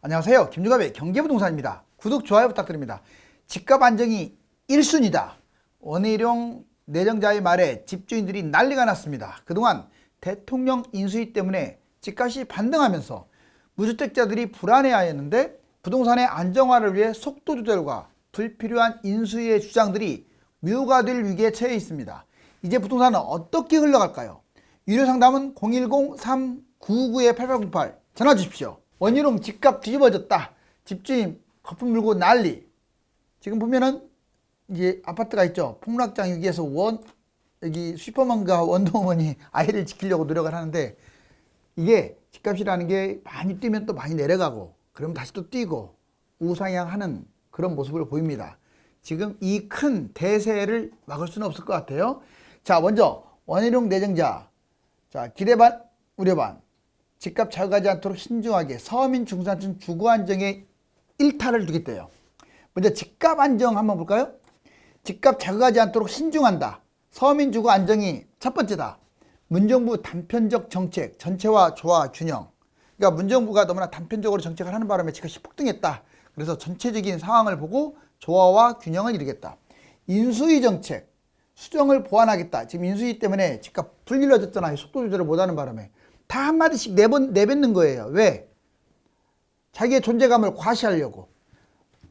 안녕하세요. 김주갑의 경제부동산입니다. 구독, 좋아요 부탁드립니다. 집값 안정이 1순위다. 원희룡 내정자의 말에 집주인들이 난리가 났습니다. 그동안 대통령 인수위 때문에 집값이 반등하면서 무주택자들이 불안해하였는데 부동산의 안정화를 위해 속도 조절과 불필요한 인수위의 주장들이 묘가 될 위기에 처해 있습니다. 이제 부동산은 어떻게 흘러갈까요? 유료 상담은 010-399-8808 전화 주십시오. 원희룡 집값 뒤집어졌다. 집주인 거품 물고 난리. 지금 보면은 이제 아파트가 있죠. 폭락장 위기에서 여기 슈퍼맨과 원더우먼이 아이를 지키려고 노력을 하는데, 이게 집값이라는 게 많이 뛰면 또 많이 내려가고 그러면 다시 또 뛰고 우상향하는 그런 모습을 보입니다. 지금 이 큰 대세를 막을 수는 없을 것 같아요. 자, 먼저 원희룡 내정자, 자, 기대 반 우려 반, 집값 자극하지 않도록 신중하게 서민 중산층 주거 안정에 일타를 두겠대요. 먼저 집값 안정 한번 볼까요? 집값 자극하지 않도록 신중한다. 서민 주거 안정이 첫 번째다. 문정부 단편적 정책, 전체와 조화 균형. 그러니까 문정부가 너무나 단편적으로 정책을 하는 바람에 집값이 폭등했다. 그래서 전체적인 상황을 보고 조화와 균형을 이루겠다. 인수위 정책, 수정을 보완하겠다. 지금 인수위 때문에 집값 불길러졌잖아요. 속도 조절을 못하는 바람에. 다 한마디씩 내뱉는 거예요. 왜? 자기의 존재감을 과시하려고.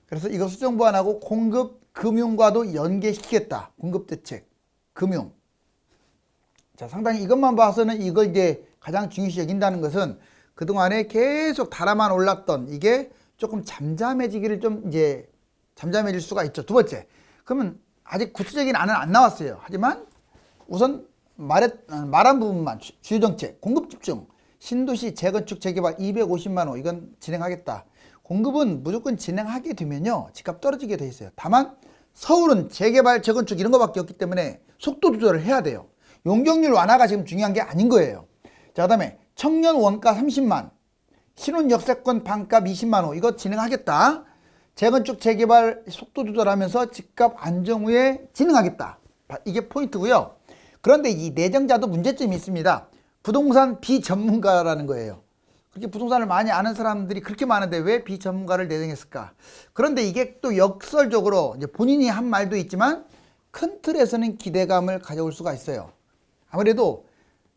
그래서 이거 수정 보완하고 공급 금융과도 연계시키겠다. 공급 대책, 금융. 자, 상당히 이것만 봐서는 이걸 이제 가장 중요시 여긴다는 것은 그동안에 계속 달아만 올랐던 이게 조금 잠잠해지기를 좀 이제 잠잠해질 수가 있죠. 두 번째. 그러면 아직 구체적인 안은 안 나왔어요. 하지만 우선 말한 부분만 주요 정책, 공급 집중, 신도시 재건축 재개발 250만 호 이건 진행하겠다. 공급은 무조건 진행하게 되면요 집값 떨어지게 돼 있어요. 다만 서울은 재개발 재건축 이런 거밖에 없기 때문에 속도 조절을 해야 돼요. 용적률 완화가 지금 중요한 게 아닌 거예요. 자, 그다음에 청년 원가 30만, 신혼 역세권 반값 20만 호 이거 진행하겠다. 재건축 재개발 속도 조절하면서 집값 안정 후에 진행하겠다. 이게 포인트고요. 그런데 이 내정자도 문제점이 있습니다. 부동산 비전문가라는 거예요. 그렇게 부동산을 많이 아는 사람들이 그렇게 많은데 왜 비전문가를 내정했을까? 그런데 이게 또 역설적으로 이제 본인이 한 말도 있지만 큰 틀에서는 기대감을 가져올 수가 있어요. 아무래도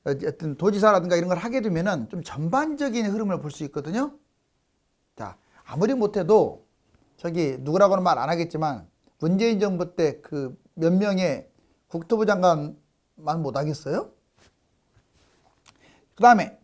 어떤 도지사라든가 이런 걸 하게 되면은 좀 전반적인 흐름을 볼 수 있거든요. 자, 아무리 못해도 저기 누구라고는 말 안 하겠지만 문재인 정부 때 그 몇 명의 국토부 장관 만 못하겠어요? 그 다음에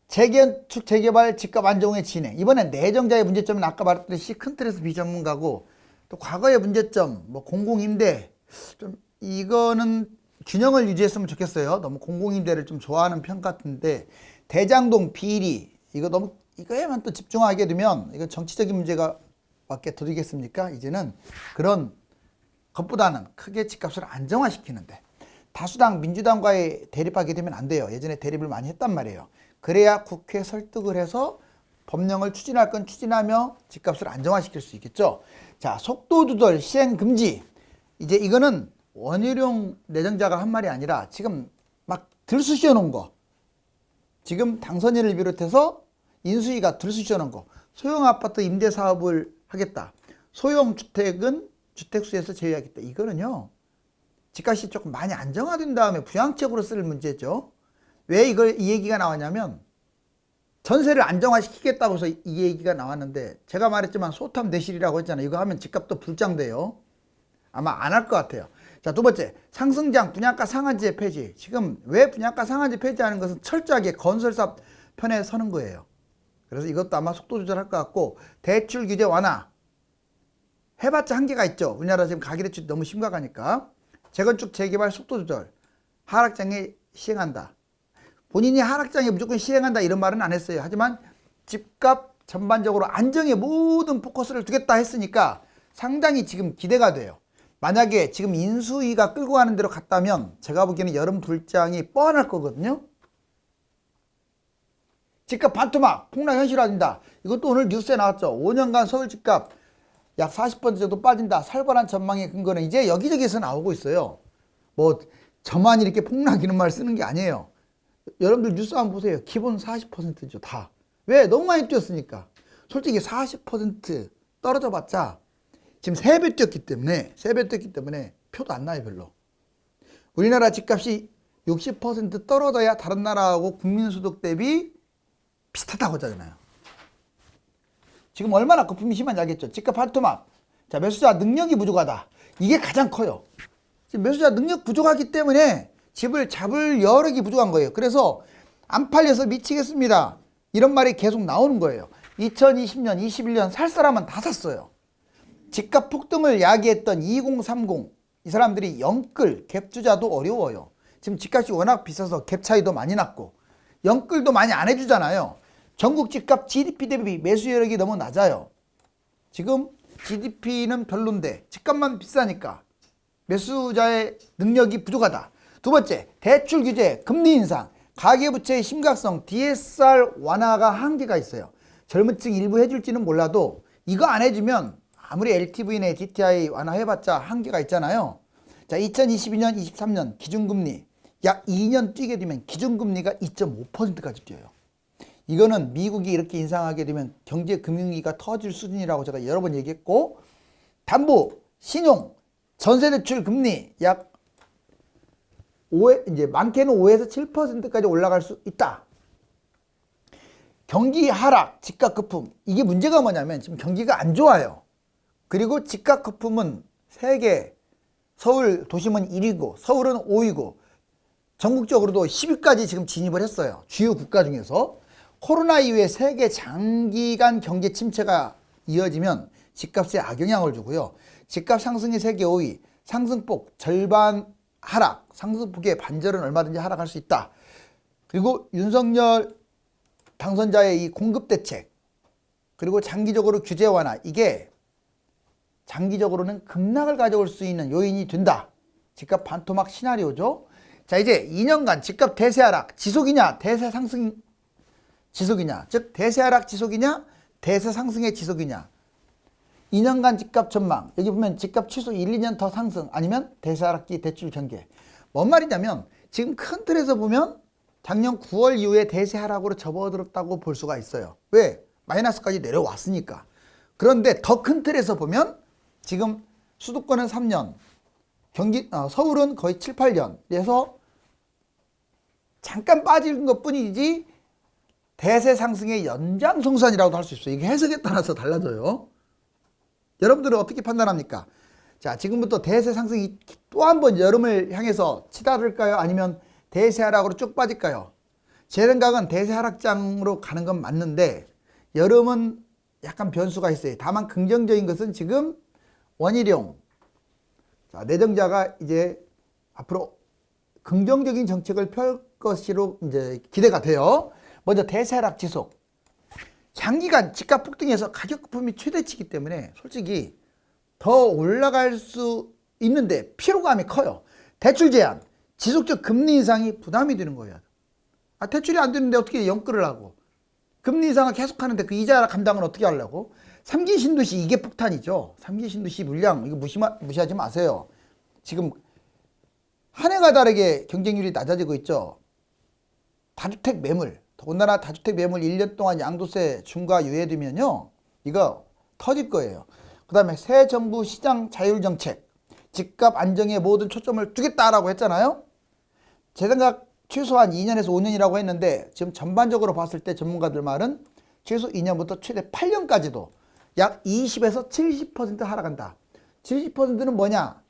재건축 재개발 집값 안정의 진행. 이번엔 내정자의 문제점은 아까 말했듯이 큰 틀에서 비전문가고, 또 과거의 문제점 뭐 공공임대 좀 이거는 균형을 유지했으면 좋겠어요. 너무 공공임대를 좀 좋아하는 편 같은데, 대장동 비리 이거 너무 이거에만 또 집중하게 되면 이거 정치적인 문제가 밖에 더 되겠습니까? 이제는 그런 것보다는 크게 집값을 안정화시키는데, 다수당 민주당과의 대립하게 되면 안 돼요. 예전에 대립을 많이 했단 말이에요. 그래야 국회 설득을 해서 법령을 추진할 건 추진하며 집값을 안정화시킬 수 있겠죠. 자, 속도 조절 시행 금지. 이제 이거는 원희룡 내정자가 한 말이 아니라 지금 막 들쑤시어 놓은 거. 지금 당선인을 비롯해서 인수위가 들쑤시어 놓은 거. 소형 아파트 임대 사업을 하겠다. 소형 주택은 주택수에서 제외하겠다. 이거는요 집값이 조금 많이 안정화된 다음에 부양책으로 쓸 문제죠. 왜 이 얘기가 나왔냐면 전세를 안정화시키겠다고 해서 이 얘기가 나왔는데, 제가 말했지만 소탐 내실이라고 했잖아요. 이거 하면 집값도 불장돼요. 아마 안 할 것 같아요. 자, 두 번째, 상승장 분양가 상한제 폐지. 지금 왜 분양가 상한제 폐지하는 것은 철저하게 건설사 편에 서는 거예요. 그래서 이것도 아마 속도 조절할 것 같고, 대출 규제 완화 해봤자 한계가 있죠. 우리나라 지금 가계대출이 너무 심각하니까. 재건축 재개발 속도 조절 하락장에 시행한다. 본인이 하락장에 무조건 시행한다 이런 말은 안 했어요. 하지만 집값 전반적으로 안정에 모든 포커스를 두겠다 했으니까 상당히 지금 기대가 돼요. 만약에 지금 인수위가 끌고 가는 대로 갔다면 제가 보기에는 여름 불장이 뻔할 거거든요. 집값 반토막 폭락 현실화된다. 이것도 오늘 뉴스에 나왔죠. 5년간 서울 집값 약 40% 정도 빠진다. 살벌한 전망의 근거는 이제 여기저기서 나오고 있어요. 뭐 저만 이렇게 폭락 이런 말 쓰는 게 아니에요. 여러분들 뉴스 한번 보세요. 기본 40%죠 다. 왜? 너무 많이 뛰었으니까. 솔직히 40% 떨어져 봤자 지금 3배 뛰었기 때문에 표도 안 나요, 별로. 우리나라 집값이 60% 떨어져야 다른 나라하고 국민소득 대비 비슷하다고 하잖아요. 지금 얼마나 거품이 심한지 알겠죠? 집값 반토막. 자, 매수자 능력이 부족하다. 이게 가장 커요. 지금 매수자 능력 부족하기 때문에 집을 잡을 여력이 부족한 거예요. 그래서 안 팔려서 미치겠습니다. 이런 말이 계속 나오는 거예요. 2020년, 21년 살 사람은 다 샀어요. 집값 폭등을 야기했던 2030, 이 사람들이 영끌, 갭 투자도 어려워요. 지금 집값이 워낙 비싸서 갭 차이도 많이 났고 영끌도 많이 안 해주잖아요. 전국 집값 GDP 대비 매수 여력이 너무 낮아요. 지금 GDP는 별론데 집값만 비싸니까 매수자의 능력이 부족하다. 두 번째, 대출 규제, 금리 인상, 가계부채의 심각성, DSR 완화가 한계가 있어요. 젊은 층 일부 해줄지는 몰라도 이거 안 해주면 아무리 LTV 내 DTI 완화해봤자 한계가 있잖아요. 자, 2022년, 23년 기준금리 약 2년 뛰게 되면 기준금리가 2.5%까지 뛰어요. 이거는 미국이 이렇게 인상하게 되면 경제금융위기가 터질 수준이라고 제가 여러 번 얘기했고, 담보, 신용, 전세대출 금리 약 5에, 이제 많게는 5에서 7%까지 올라갈 수 있다. 경기 하락, 집값 거품. 이게 문제가 뭐냐면 지금 경기가 안 좋아요. 그리고 집값 거품은 세계, 서울 도심은 1위고 서울은 5위고 전국적으로도 10위까지 지금 진입을 했어요. 주요 국가 중에서. 코로나 이후에 세계 장기간 경제 침체가 이어지면 집값에 악영향을 주고요. 집값 상승이 세계 5위, 상승폭 절반 하락, 상승폭의 반절은 얼마든지 하락할 수 있다. 그리고 윤석열 당선자의 이 공급 대책, 그리고 장기적으로 규제 완화, 이게 장기적으로는 급락을 가져올 수 있는 요인이 된다. 집값 반토막 시나리오죠. 자, 이제 2년간 집값 대세 하락 지속이냐, 대세 상승 지속이냐, 즉 대세 하락 지속이냐, 대세 상승의 지속이냐. 2년간 집값 전망, 여기 보면 집값 취소 1, 2년 더 상승, 아니면 대세 하락기 대출 전개. 뭔 말이냐면 지금 큰 틀에서 보면 작년 9월 이후에 대세 하락으로 접어들었다고 볼 수가 있어요. 왜? 마이너스까지 내려왔으니까. 그런데 더 큰 틀에서 보면 지금 수도권은 3년, 서울은 거의 7, 8년. 그래서 잠깐 빠진 것 뿐이지 대세 상승의 연장성산이라고도 할 수 있어요. 이게 해석에 따라서 달라져요. 여러분들은 어떻게 판단합니까? 자, 지금부터 대세 상승이 또 한 번 여름을 향해서 치달을까요? 아니면 대세 하락으로 쭉 빠질까요? 제 생각은 대세 하락장으로 가는 건 맞는데 여름은 약간 변수가 있어요. 다만 긍정적인 것은 지금 원희룡, 자, 내정자가 이제 앞으로 긍정적인 정책을 펼 것으로 이제 기대가 돼요. 먼저 대세 하락 지속. 장기간 집값 폭등해서 가격 거품이 최대치이기 때문에 솔직히 더 올라갈 수 있는데 피로감이 커요. 대출 제한, 지속적 금리 인상이 부담이 되는 거예요. 아, 대출이 안 되는데 어떻게 연끌을 하고, 금리 인상을 계속 하는데 그 이자 감당을 어떻게 하려고? 3기 신도시 이게 폭탄이죠. 3기 신도시 물량 이거 무시하지 마세요. 지금 한 해가 다르게 경쟁률이 낮아지고 있죠. 다주택 매물, 더군다나 다주택 매물 1년 동안 양도세 중과 유예되면요, 이거 터질 거예요. 그 다음에 새 정부 시장 자율 정책, 집값 안정에 모든 초점을 두겠다라고 했잖아요. 제 생각 최소한 2년에서 5년이라고 했는데 지금 전반적으로 봤을 때 전문가들 말은 최소 2년부터 최대 8년까지도 약 20에서 70% 하락한다. 70%는 뭐냐?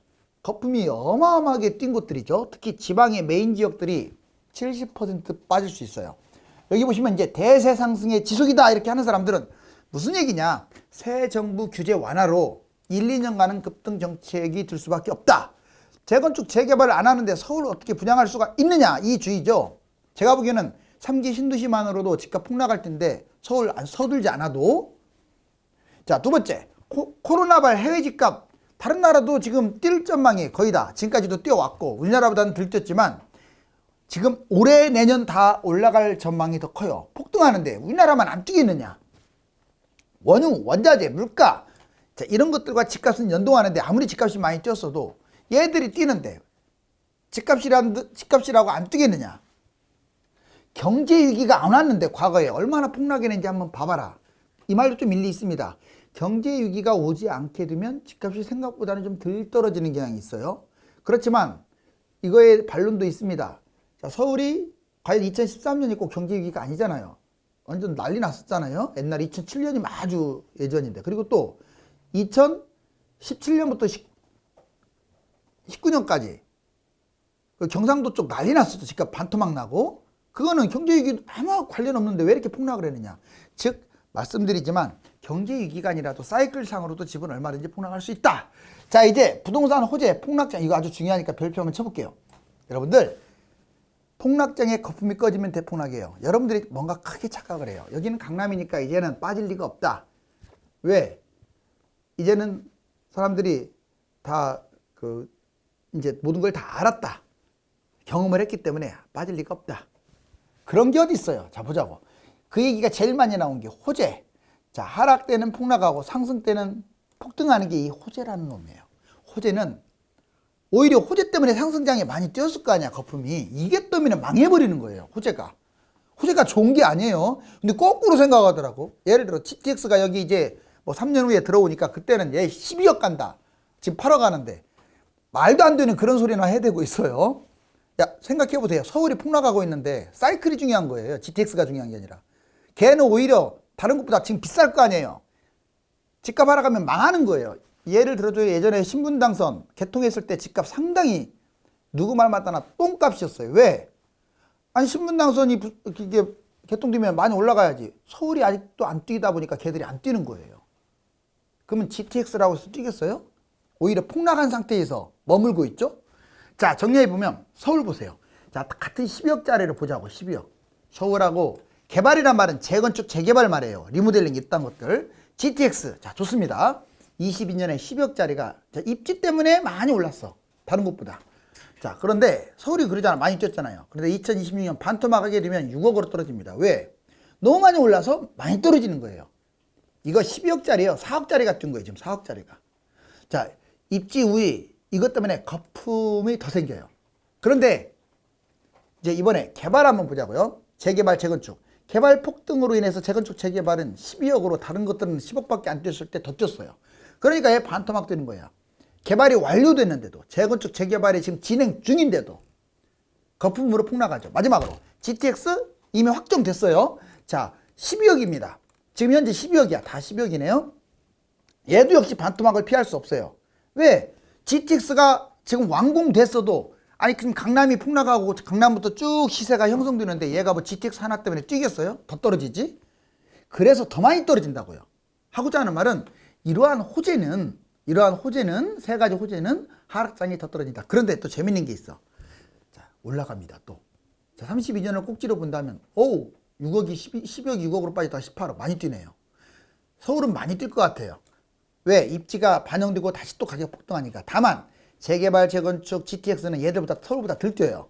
거품이 어마어마하게 뛴 곳들이죠. 특히 지방의 메인 지역들이 70% 빠질 수 있어요. 여기 보시면 이제 대세 상승의 지속이다 이렇게 하는 사람들은 무슨 얘기냐? 새 정부 규제 완화로 1, 2년간은 급등 정책이 들 수밖에 없다. 재건축 재개발을 안 하는데 서울을 어떻게 분양할 수가 있느냐, 이 주의죠. 제가 보기에는 3기 신도시만으로도 집값 폭락할 텐데 서울 안 서둘지 않아도. 자, 두 번째, 코로나발 해외 집값, 다른 나라도 지금 뛸 전망이 거의 다 지금까지도 뛰어왔고 우리나라보다는 덜 뛰었지만 지금 올해 내년 다 올라갈 전망이 더 커요. 폭등하는데 우리나라만 안 뛰겠느냐. 원유, 원자재, 물가, 자, 이런 것들과 집값은 연동하는데 아무리 집값이 많이 뛰었어도 얘들이 뛰는데 집값이라고 안 뛰겠느냐. 경제 위기가 안 왔는데 과거에 얼마나 폭락했는지 한번 봐봐라. 이 말도 좀 일리 있습니다. 경제 위기가 오지 않게 되면 집값이 생각보다는 좀 덜 떨어지는 경향이 있어요. 그렇지만 이거에 반론도 있습니다. 자, 서울이 과연 2013년이 꼭 경제 위기가 아니잖아요. 완전 난리 났었잖아요. 옛날 2007년이 아주 예전인데. 그리고 또 2017년부터 19년까지 그 경상도 쪽 난리 났었죠. 집값 반토막 나고. 그거는 경제위기 아무 관련 없는데 왜 이렇게 폭락을 했느냐. 즉 말씀드리지만 경제위기가 아니라도 사이클상으로도 집은 얼마든지 폭락할 수 있다. 자, 이제 부동산 호재 폭락장, 이거 아주 중요하니까 별표 한번 쳐볼게요. 여러분들, 폭락장에 거품이 꺼지면 대폭락이에요. 여러분들이 뭔가 크게 착각을 해요. 여기는 강남이니까 이제는 빠질 리가 없다. 왜? 이제는 사람들이 다 이제 모든 걸 다 알았다. 경험을 했기 때문에 빠질 리가 없다. 그런 게 어디 있어요. 자, 보자고. 그 얘기가 제일 많이 나온 게 호재. 자, 하락 때는 폭락하고 상승 때는 폭등하는 게 이 호재라는 놈이에요. 호재는 오히려 호재 때문에 상승장에 많이 뛰었을 거 아니야, 거품이. 이게 뜨면 망해버리는 거예요, 호재가. 호재가 좋은 게 아니에요. 근데 거꾸로 생각하더라고. 예를 들어 GTX가 여기 이제 뭐 3년 후에 들어오니까 그때는 얘 12억 간다. 지금 8억 가는데 말도 안 되는 그런 소리나 해대고 있어요. 야, 생각해보세요. 서울이 폭락하고 있는데 사이클이 중요한 거예요. GTX가 중요한 게 아니라. 걔는 오히려 다른 것보다 지금 비쌀 거 아니에요. 집값 하락하면 망하는 거예요. 예를 들어서 예전에 신분당선 개통했을 때 집값 상당히 누구 말 맞다나 똥값이었어요. 왜? 아니 신분당선이 이게 개통되면 많이 올라가야지. 서울이 아직도 안 뛰다 보니까 걔들이 안 뛰는 거예요. 그러면 GTX라고 해서 뛰겠어요? 오히려 폭락한 상태에서 머물고 있죠. 자, 정리해보면 서울 보세요. 자, 같은 12억짜리를 보자고. 12억. 서울하고 개발이란 말은 재건축, 재개발 말이에요. 리모델링 이딴 것들. GTX. 자, 좋습니다. 22년에 10억짜리가 입지 때문에 많이 올랐어. 다른 곳보다. 자, 그런데 서울이 그러잖아. 많이 뛰었잖아요. 그런데 2026년 반토막 하게 되면 6억으로 떨어집니다. 왜? 너무 많이 올라서 많이 떨어지는 거예요. 이거 12억짜리요. 4억짜리가 뛴 거예요. 지금 4억짜리가. 자, 입지 우위. 이것 때문에 거품이 더 생겨요. 그런데 이제 이번에 개발 한번 보자고요. 재개발, 재건축. 개발 폭등으로 인해서 재건축, 재개발은 12억으로 다른 것들은 10억밖에 안 뛰었을 때 더 뛰었어요. 그러니까 얘 반토막 되는 거야. 개발이 완료됐는데도, 재건축, 재개발이 지금 진행 중인데도 거품으로 폭락하죠. 마지막으로 GTX 이미 확정됐어요. 자, 12억입니다. 지금 현재 12억이야. 다 12억이네요. 얘도 역시 반토막을 피할 수 없어요. 왜? GTX가 지금 완공됐어도 아니 지금 강남이 폭락하고 강남부터 쭉 시세가 형성되는데 얘가 뭐 GTX 하나 때문에 뛰겠어요? 더 떨어지지? 그래서 더 많이 떨어진다고요. 하고자 하는 말은 이러한 호재는 세 가지 호재는 하락장이 더 떨어진다. 그런데 또 재밌는 게 있어. 자, 올라갑니다. 또. 자, 32년을 꼭지로 본다면 6억이 12억 6억으로 빠졌다가 18억 많이 뛰네요. 서울은 많이 뛸 것 같아요. 왜? 입지가 반영되고 다시 또 가격 폭등하니까. 다만 재개발, 재건축, GTX는 얘들보다 서울보다 덜 뛰어요.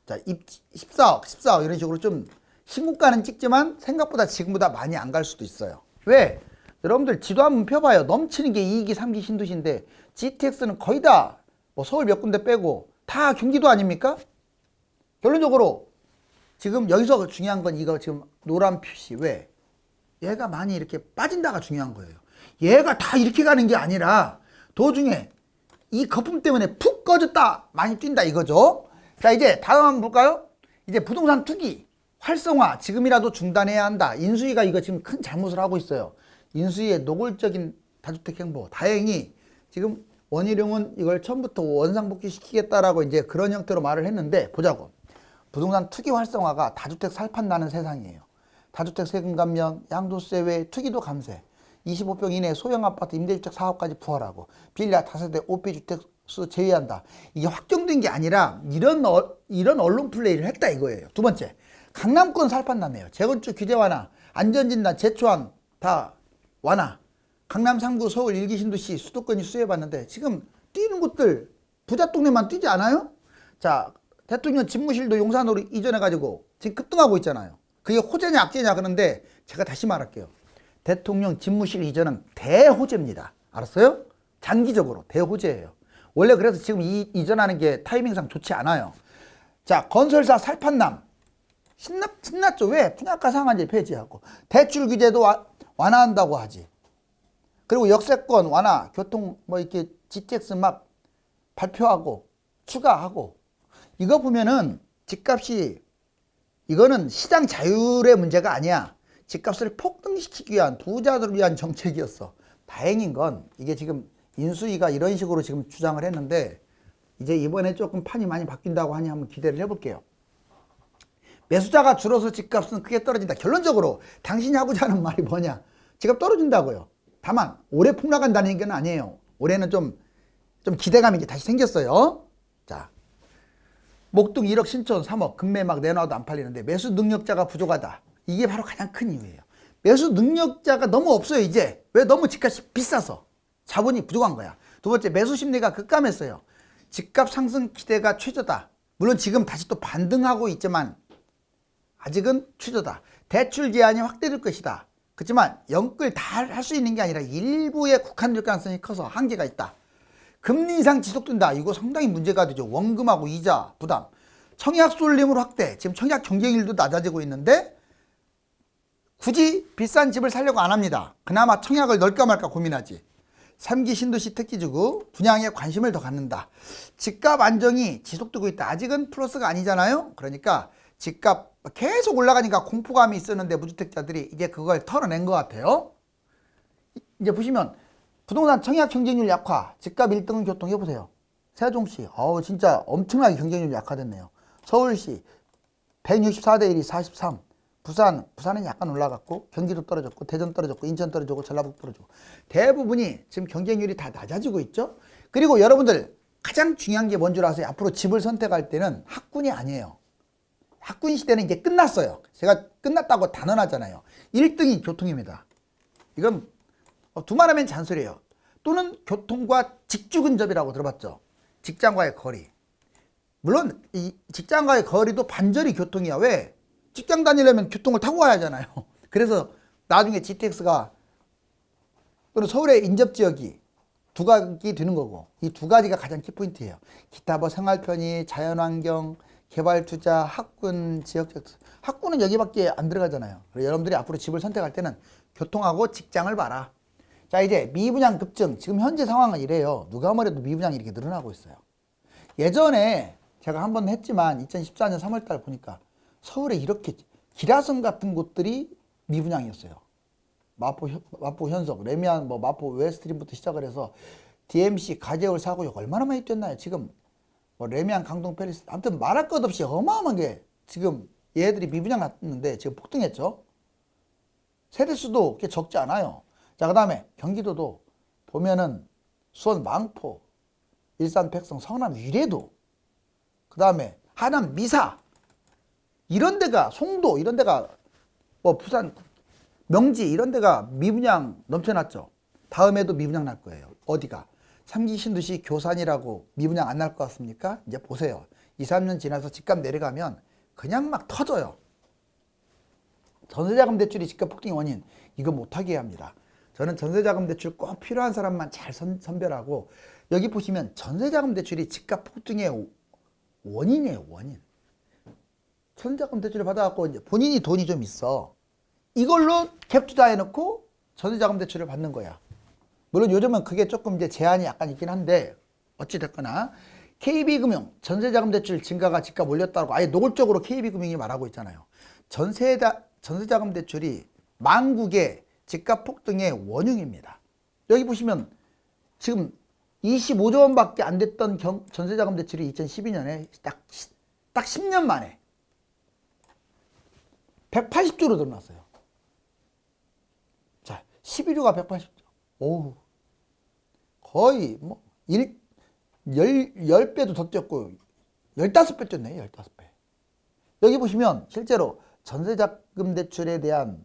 자, 14억 이런 식으로 좀 신고가는 찍지만 생각보다 지금보다 많이 안 갈 수도 있어요. 왜? 여러분들 지도 한번 펴봐요. 넘치는 게 2기, 3기 신도시인데 GTX는 거의 다 뭐 서울 몇 군데 빼고 다 경기도 아닙니까? 결론적으로 지금 여기서 중요한 건 이거 지금 노란 표시. 왜? 얘가 많이 이렇게 빠진다가 중요한 거예요. 얘가 다 이렇게 가는 게 아니라 도중에 이 거품 때문에 푹 꺼졌다 많이 뛴다 이거죠. 자, 이제 다음 한번 볼까요? 이제 부동산 투기 활성화 지금이라도 중단해야 한다. 인수위가 이거 지금 큰 잘못을 하고 있어요. 인수위의 노골적인 다주택 행보. 다행히 지금 원희룡은 이걸 처음부터 원상복귀 시키겠다라고 이제 그런 형태로 말을 했는데 보자고. 부동산 투기 활성화가 다주택 살판 나는 세상이에요. 다주택 세금 감면, 양도세 외 투기도 감세. 25평 이내 소형 아파트 임대주택 사업까지 부활하고 빌라 다세대 오피주택 수 제외한다. 이게 확정된 게 아니라 이런 언론 플레이를 했다 이거예요. 두 번째, 강남권 살판 나네요. 재건축 규제 완화, 안전진단, 제초안 다 완화. 강남 3구 서울 1기 신도시 수도권이 수혜받는데 지금 뛰는 곳들 부자 동네만 뛰지 않아요? 자, 대통령 집무실도 용산으로 이전해가지고 지금 급등하고 있잖아요. 그게 호재냐 악재냐 그런데 제가 다시 말할게요. 대통령 집무실 이전은 대호재입니다. 알았어요? 장기적으로 대호재예요. 원래 그래서 지금 이전하는 게 타이밍상 좋지 않아요. 자, 건설사 살판남. 신났죠. 왜? 분양가 상한제 폐지하고 대출 규제도 완화한다고 하지. 그리고 역세권 완화, 교통 뭐 이렇게 GTX 막 발표하고 추가하고. 이거 보면은 집값이, 이거는 시장 자율의 문제가 아니야. 집값을 폭등시키기 위한, 부자들을 위한 정책이었어. 다행인 건 이게 지금 인수위가 이런 식으로 지금 주장을 했는데, 이제 이번에 조금 판이 많이 바뀐다고 하니 한번 기대를 해볼게요. 매수자가 줄어서 집값은 크게 떨어진다. 결론적으로 당신이 하고자 하는 말이 뭐냐? 집값 떨어진다고요. 다만 올해 폭락한다는 얘기는 아니에요. 올해는 좀 기대감이 이제 다시 생겼어요. 자, 목동 1억 신촌 3억 금매 막 내놔도 안 팔리는데 매수 능력자가 부족하다. 이게 바로 가장 큰 이유예요. 매수 능력자가 너무 없어요. 이제 왜? 너무 집값이 비싸서 자본이 부족한 거야. 두 번째, 매수 심리가 급감했어요. 집값 상승 기대가 최저다. 물론 지금 다시 또 반등하고 있지만 아직은 최저다. 대출 제한이 확대될 것이다. 그렇지만 영끌 다 할 수 있는 게 아니라 일부에 국한될 가능성이 커서 한계가 있다. 금리 인상 지속된다. 이거 상당히 문제가 되죠. 원금하고 이자 부담. 청약 쏠림으로 확대. 지금 청약 경쟁률도 낮아지고 있는데 굳이 비싼 집을 사려고 안 합니다. 그나마 청약을 넣을까 말까 고민하지. 3기 신도시 특기지구 분양에 관심을 더 갖는다. 집값 안정이 지속되고 있다. 아직은 플러스가 아니잖아요. 그러니까 집값 계속 올라가니까 공포감이 있었는데 무주택자들이 이제 그걸 털어낸 것 같아요. 이제 보시면 부동산 청약 경쟁률 약화, 집값 1등은 교통 해보세요. 세종시, 진짜 엄청나게 경쟁률 약화됐네요. 서울시 164대 1이 43. 부산은 약간 올라갔고, 경기도 떨어졌고, 대전 떨어졌고, 인천 떨어졌고, 전라북도 떨어졌고, 대부분이 지금 경쟁률이 다 낮아지고 있죠. 그리고 여러분들 가장 중요한 게 뭔 줄 아세요? 앞으로 집을 선택할 때는 학군이 아니에요. 학군 시대는 이제 끝났어요. 제가 끝났다고 단언하잖아요. 1등이 교통입니다. 이건 두말하면 잔소리예요. 또는 교통과 직주근접이라고 들어봤죠. 직장과의 거리. 물론 이 직장과의 거리도 반절이 교통이야. 왜? 직장 다니려면 교통을 타고 가야 하잖아요. 그래서 나중에 GTX가 또는 서울의 인접지역이 두각이 되는 거고, 이 두 가지가 가장 키포인트예요. 기타 뭐 생활편의, 자연환경, 개발투자, 학군, 지역적. 학군은 여기밖에 안 들어가잖아요. 그래서 여러분들이 앞으로 집을 선택할 때는 교통하고 직장을 봐라. 자, 이제 미분양 급증. 지금 현재 상황은 이래요. 누가 뭐래도 미분양이 이렇게 늘어나고 있어요. 예전에 제가 한번 했지만 2014년 3월달 보니까 서울에 이렇게 기라성 같은 곳들이 미분양이었어요. 마포 현석, 레미안, 뭐 마포 웨스트림부터 시작을 해서 DMC, 가재울 사고역 얼마나 많이 뛰었나요? 지금 뭐 레미안, 강동, 페리스, 아무튼 말할 것 없이 어마어마하게 지금 얘들이 미분양 났는데 지금 폭등했죠. 세대수도 그렇게 적지 않아요. 자, 그 다음에 경기도도 보면은 수원, 망포, 일산, 백성, 성남, 위례도, 그 다음에 하남, 미사, 이런 데가, 송도 이런 데가, 뭐 부산, 명지 이런 데가 미분양 넘쳐났죠. 다음에도 미분양 날 거예요. 어디가? 3기 신도시 교산이라고 미분양 안 날 것 같습니까? 이제 보세요. 2, 3년 지나서 집값 내려가면 그냥 막 터져요. 전세자금 대출이 집값 폭등의 원인, 이거 못하게 합니다. 저는 전세자금 대출 꼭 필요한 사람만 잘 선별하고, 여기 보시면 전세자금 대출이 집값 폭등의 원인이에요. 원인. 전세자금 대출을 받아갖고 이제 본인이 돈이 좀 있어. 이걸로 갭 투자해놓고 전세자금 대출을 받는 거야. 물론 요즘은 그게 조금 이제 제한이 약간 있긴 한데, 어찌됐거나 KB금융 전세자금 대출 증가가 집값 올렸다고 아예 노골적으로 KB금융이 말하고 있잖아요. 전세자금 대출이 만국의 집값 폭등의 원흉입니다. 여기 보시면 지금 25조 원밖에 안 됐던 전세자금 대출이 2012년에 딱 10년 만에 180조로 늘어났어요. 자, 11조가 180조. 오우. 거의 뭐 10배도 더 뛰었고 15배 뛰었네. 15배. 여기 보시면 실제로 전세자금 대출에 대한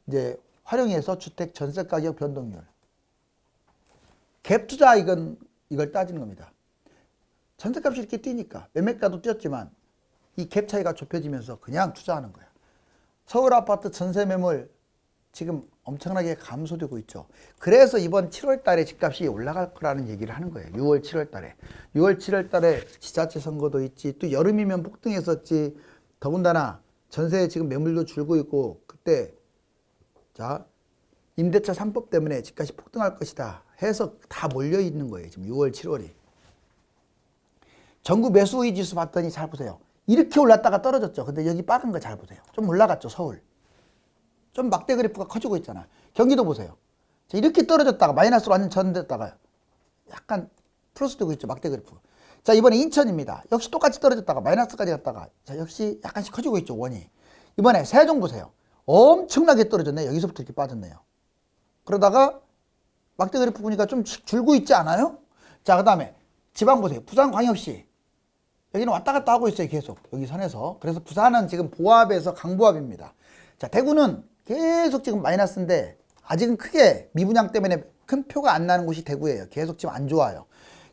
이제 활용해서 주택 전세 가격 변동률, 갭 투자, 이걸 따지는 겁니다. 전세값이 이렇게 뛰니까 매매가도 뛰었지만 이 갭 차이가 좁혀지면서 그냥 투자하는 거야. 서울 아파트 전세 매물 지금 엄청나게 감소되고 있죠. 그래서 이번 7월 달에 집값이 올라갈 거라는 얘기를 하는 거예요. 6월, 7월 달에. 6월, 7월 달에 지자체 선거도 있지, 또 여름이면 폭등했었지, 더군다나 전세 지금 매물도 줄고 있고 그때 자 임대차 3법 때문에 집값이 폭등할 것이다 해서 다 몰려 있는 거예요. 지금 6월, 7월이. 전국 매수의 지수 봤더니 잘 보세요. 이렇게 올랐다가 떨어졌죠. 근데 여기 빠른 거 잘 보세요. 좀 올라갔죠. 서울. 좀 막대 그래프가 커지고 있잖아. 경기도 보세요. 자, 이렇게 떨어졌다가 마이너스로 완전 전됐다가 약간 플러스 되고 있죠. 막대 그래프. 자, 이번에 인천입니다. 역시 똑같이 떨어졌다가 마이너스까지 갔다가 자, 역시 약간씩 커지고 있죠. 원이. 이번에 세종 보세요. 엄청나게 떨어졌네. 여기서부터 이렇게 빠졌네요. 그러다가 막대 그래프 보니까 좀 줄고 있지 않아요? 자, 그 다음에 지방 보세요. 부산광역시. 여기는 왔다 갔다 하고 있어요. 계속. 여기 선에서. 그래서 부산은 지금 보합에서 강보합입니다. 자, 대구는 계속 지금 마이너스인데 아직은 크게 미분양 때문에 큰 표가 안 나는 곳이 대구예요. 계속 지금 안 좋아요.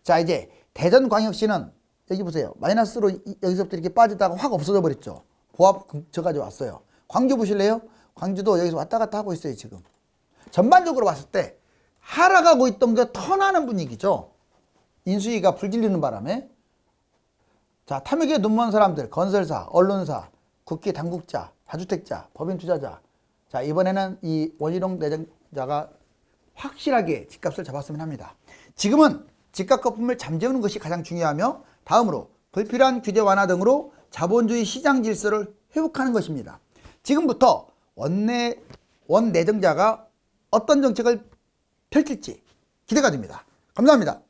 자, 이제 대전광역시는 여기 보세요. 마이너스로 여기서부터 이렇게 빠지다가 확 없어져 버렸죠. 보합 저까지 왔어요. 광주 보실래요? 광주도 여기서 왔다 갔다 하고 있어요. 지금. 전반적으로 봤을 때 하락하고 있던 게 턴하는 분위기죠. 인수위가 불질리는 바람에. 자, 탐욕에 눈먼 사람들, 건설사, 언론사, 국기 당국자, 다주택자, 법인 투자자. 자, 이번에는 이 원희룡 내정자가 확실하게 집값을 잡았으면 합니다. 지금은 집값 거품을 잠재우는 것이 가장 중요하며 다음으로 불필요한 규제 완화 등으로 자본주의 시장 질서를 회복하는 것입니다. 지금부터 원 내정자가 어떤 정책을 펼칠지 기대가 됩니다. 감사합니다.